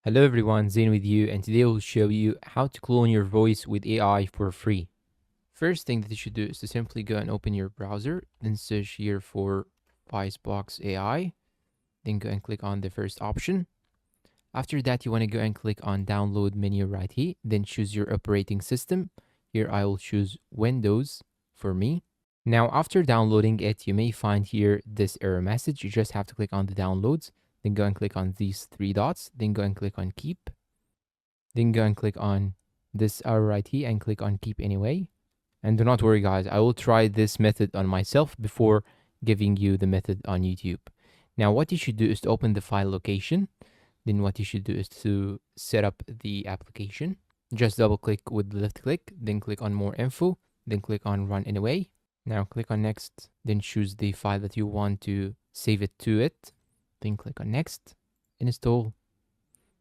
Hello everyone, Zain with you, and today we'll show you how to clone your voice with AI for free. First thing that you should do is to simply go and open your browser, then search here for Icebox AI, then go and click on the first option. After that, you want to go and click on download menu right here, then choose your operating system. Here I will choose Windows for me. Now after downloading it, you may find here this error message. You just have to click on the downloads, then go and click on these three dots, then go and click on keep, then go and click on this arrow right here and click on keep anyway. And do not worry guys, I will try this method on myself before giving you the method on YouTube. Now what you should do is to open the file location. Then what you should do is to set up the application. Just double click with the left click, then click on more info, then click on run anyway. Now click on next, then choose the file that you want to save it to it. Then click on next, install,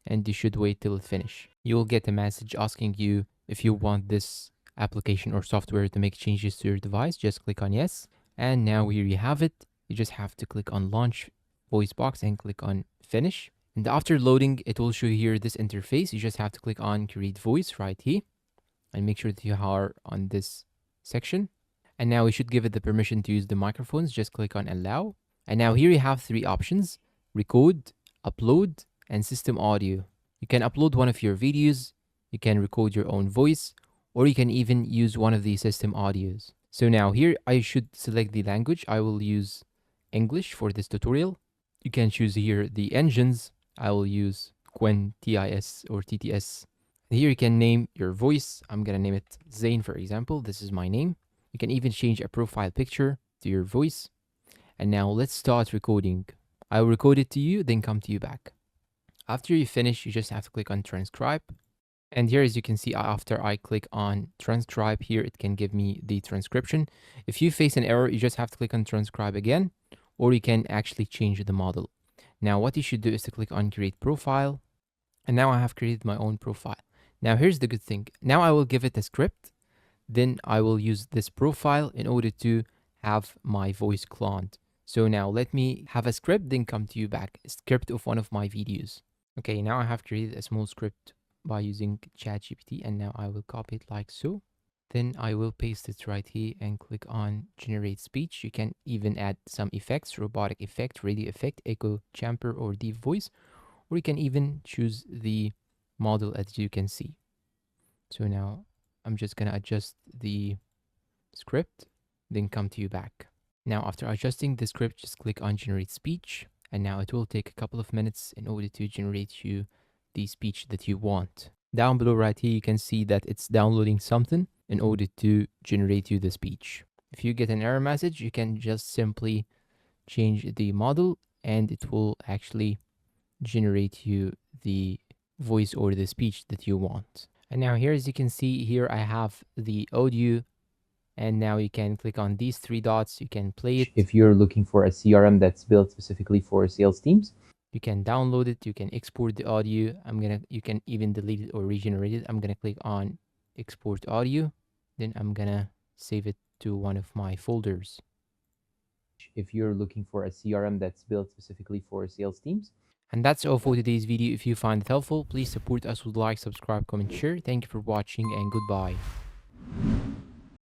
and you should wait till it finish. You will get a message asking you if you want this application or software to make changes to your device. Just click on yes. And now here you have it. You just have to click on launch voice box and click on finish. And after loading, it will show here this interface. You just have to click on create voice right here and make sure that you are on this section. And now we should give it the permission to use the microphones. Just click on allow. And now here you have three options: record, upload, and system audio. You can upload one of your videos, you can record your own voice, or you can even use one of the system audios. So now here I should select the language. I will use English for this tutorial. You can choose here the engines. I will use Qwen TIS or TTS. Here you can name your voice. I'm gonna name it Zain, for example. This is my name. You can even change a profile picture to your voice. And now let's start recording. I will record it to you, then come to you back. After you finish, you just have to click on transcribe. And here, as you can see, after I click on transcribe here, it can give me the transcription. If you face an error, you just have to click on transcribe again, or you can actually change the model. Now, what you should do is to click on create profile. And now I have created my own profile. Now, here's the good thing. Now I will give it a script. Then I will use this profile in order to have my voice cloned. So now let me have a script, then come to you back. A script of one of my videos. Okay, now I have created a small script by using ChatGPT, and now I will copy it like so. Then I will paste it right here and click on generate speech. You can even add some effects: robotic effect, radio effect, echo chamber, or deep voice, or you can even choose the model as you can see. So now I'm just gonna adjust the script, then come to you back. Now after adjusting the script, just click on generate speech, and now it will take a couple of minutes in order to generate you the speech that you want. Down below right here, you can see that it's downloading something in order to generate you the speech. If you get an error message, you can just simply change the model and it will actually generate you the voice or the speech that you want. And now here, as you can see here, I have the audio, and now you can click on these three dots. You can play it. If you're looking for a CRM that's built specifically for sales teams, you can download it. You can export the audio. You can even delete it or regenerate it. I'm gonna click on export audio. Then I'm gonna save it to one of my folders. If you're looking for a CRM that's built specifically for sales teams. And that's all for today's video. If you find it helpful, please support us with like, subscribe, comment, share. Thank you for watching and goodbye.